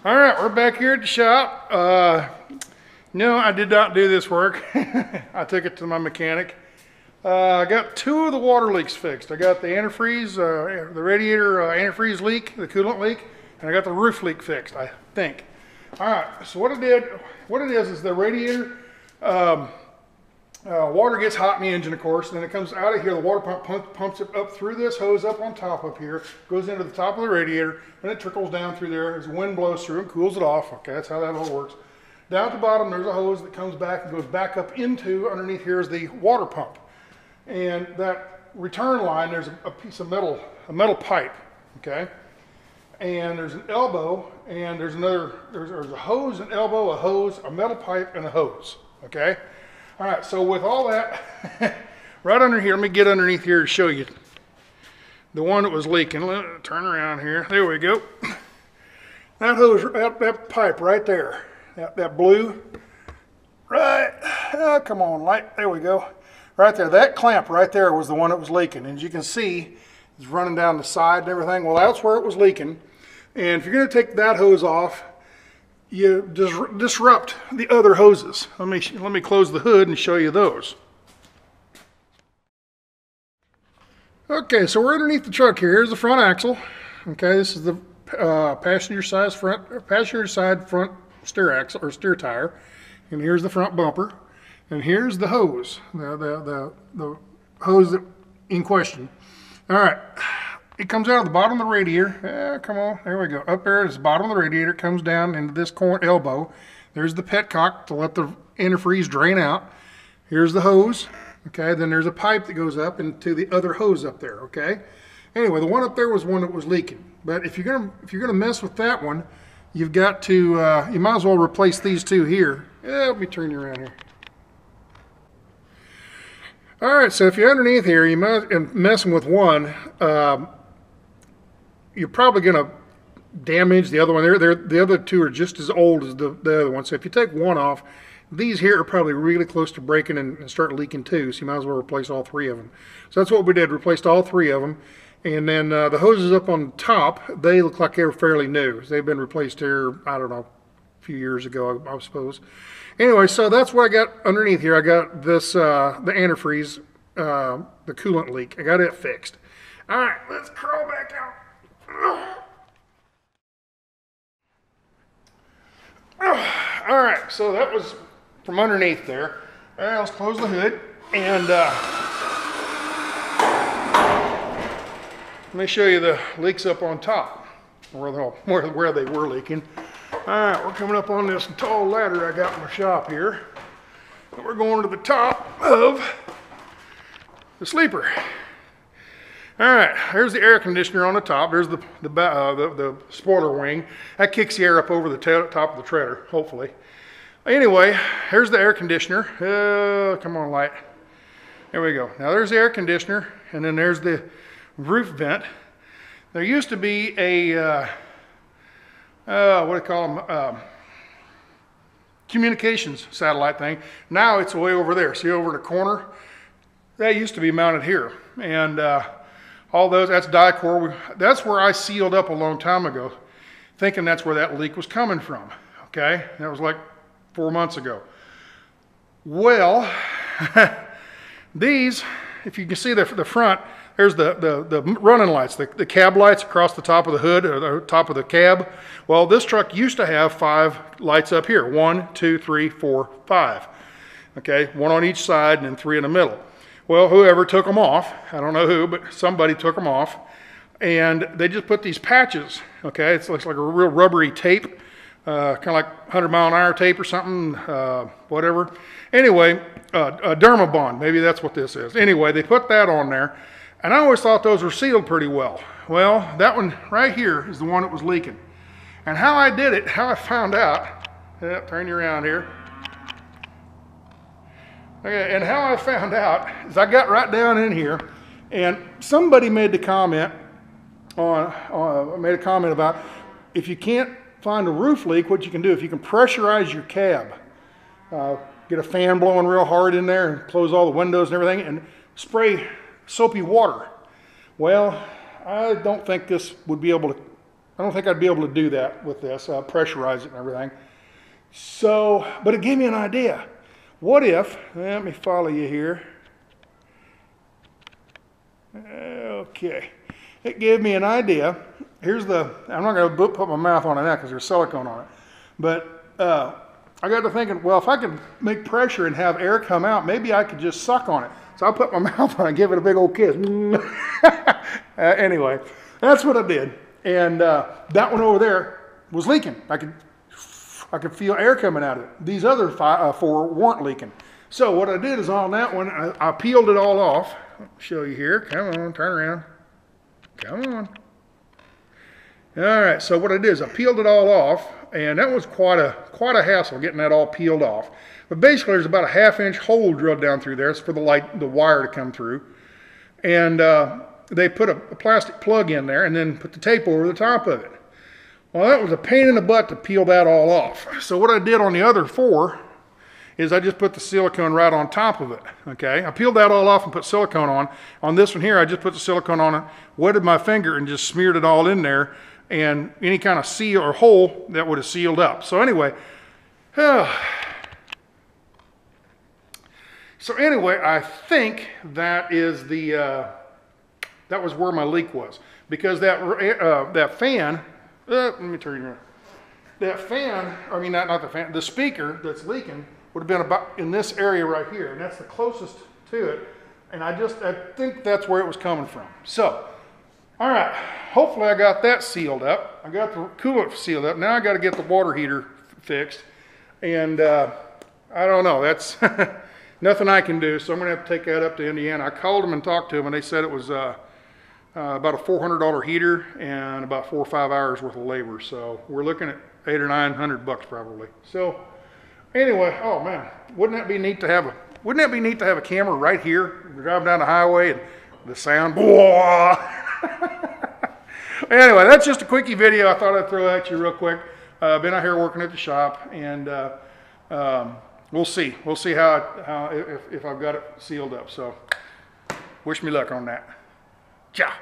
All right, we're back here at the shop. No, I did not do this work. I took it to my mechanic. I got two of the water leaks fixed. I got the antifreeze, the radiator antifreeze leak, the coolant leak, and I got the roof leak fixed, I think. All right, so what it is the radiator, water gets hot in the engine, of course, and then it comes out of here. The water pump pumps it up through this hose up on top up here, goes into the top of the radiator, and it trickles down through there as the wind blows through and cools it off. Okay, that's how that all works. Down at the bottom, there's a hose that comes back and goes back up into, underneath here is the water pump. And that return line, there's a piece of metal, a metal pipe, okay? And there's an elbow, and there's a hose, an elbow, a hose, a metal pipe, and a hose, okay? All right, so with all that, right under here, let me get underneath here to show you the one that was leaking. Let me turn around here. There we go. That hose, that pipe right there, that blue, right, oh, come on, light, there we go. Right there, that clamp right there was the one that was leaking. And as you can see, it's running down the side and everything. Well, that's where it was leaking. And if you're gonna take that hose off, you disrupt the other hoses. Let me close the hood and show you those. Okay, so we're underneath the truck here. Here's the front axle. Okay, this is the passenger side front steer axle or steer tire, and here's the front bumper, and here's the hose, the hose that in question. All right, it comes out of the bottom of the radiator. Come on, there we go. Up there is the bottom of the radiator. It comes down into this corner elbow. There's the petcock to let the antifreeze drain out. Here's the hose. Okay, then there's a pipe that goes up into the other hose up there. Okay. Anyway, the one up there was one that was leaking. But if you're gonna mess with that one, you've got to you might as well replace these two here. Let me turn you around here. All right, so if you're underneath here, you might messing with one. You're probably gonna damage the other one. The other two are just as old as the other one. So if you take one off, these here are probably really close to breaking and start leaking too. So you might as well replace all three of them. So that's what we did. Replaced all three of them. And then the hoses up on top, they look like they were fairly new. They've been replaced here, I don't know, a few years ago, I suppose. Anyway, so that's what I got underneath here. I got this, the antifreeze, the coolant leak. I got it fixed. All right, let's crawl back out. All right, so that was from underneath there. All right, let's close the hood and let me show you the leaks up on top, where they were leaking. All right, we're coming up on this tall ladder I got in my shop here. And we're going to the top of the sleeper. All right, here's the air conditioner on the top. There's the spoiler wing. That kicks the air up over the top of the treader, hopefully. Anyway, here's the air conditioner. Come on, light. There we go. Now there's the air conditioner, and then there's the roof vent. There used to be a, what do you call them? Communications satellite thing. Now it's way over there. See over the corner? That used to be mounted here. And all those, that's Dicor. That's where I sealed up a long time ago, thinking that's where that leak was coming from. Okay, that was like 4 months ago. Well, these, if you can see the front, there's the running lights, the cab lights across the top of the hood or the top of the cab. Well, this truck used to have 5 lights up here. 1, 2, 3, 4, 5. Okay, 1 on each side and then 3 in the middle. Well, whoever took them off, I don't know who, but somebody took them off, and they just put these patches, okay? It looks like a real rubbery tape, kind of like 100-mile-an-hour tape or something, whatever. Anyway, a Dermabond, maybe that's what this is. Anyway, they put that on there, and I always thought those were sealed pretty well. Well, that one right here is the one that was leaking. And how I did it, how I found out, turn you around here. Okay, and how I found out is I got right down in here, and somebody made the comment about if you can't find a roof leak, what you can do, if you can pressurize your cab, get a fan blowing real hard in there and close all the windows and everything, and spray soapy water. Well, I don't think this would be able to I don't think I'd be able to do that with this, pressurize it and everything. So, but it gave me an idea. What if, let me follow you here. Okay, it gave me an idea. Here's the, I'm not going to put my mouth on it now because there's silicone on it. But I got to thinking, well, if I could make pressure and have air come out, maybe I could just suck on it. So I put my mouth on it and give it a big old kiss. Anyway, that's what I did. And that one over there was leaking. I could feel air coming out of it. These other four weren't leaking. So what I did is on that one, I peeled it all off. I'll show you here. Come on, turn around. Come on. All right, so what I did is I peeled it all off, and that was quite a hassle getting that all peeled off. But basically there's about a 1/2 inch hole drilled down through there. It's for the wire to come through. And they put a plastic plug in there and then put the tape over the top of it. Well, that was a pain in the butt to peel that all off. So what I did on the other four is I just put the silicone right on top of it, okay? I peeled that all off and put silicone on. On this one here, I just put the silicone on it, wetted my finger and just smeared it all in there, and any kind of seal or hole that would have sealed up. So anyway, I think that is that was where my leak was, because that fan, let me turn you around. That fan, I mean not the fan, the speaker that's leaking would have been about in this area right here, and that's the closest to it. And I think that's where it was coming from. So, all right, hopefully I got that sealed up. I got the coolant sealed up. Now I got to get the water heater fixed, and I don't know. That's nothing I can do. So I'm gonna have to take that up to Indiana. I called them and talked to them, and they said it was about a $400 heater and about 4 or 5 hours worth of labor. So we're looking at $800 or $900 probably. So anyway, oh man, wouldn't that be neat to have a camera right here? We're driving down the highway and the sound. Anyway, that's just a quickie video I thought I'd throw at you real quick. Been out here working at the shop, and we'll see how if I've got it sealed up. So wish me luck on that. Ciao.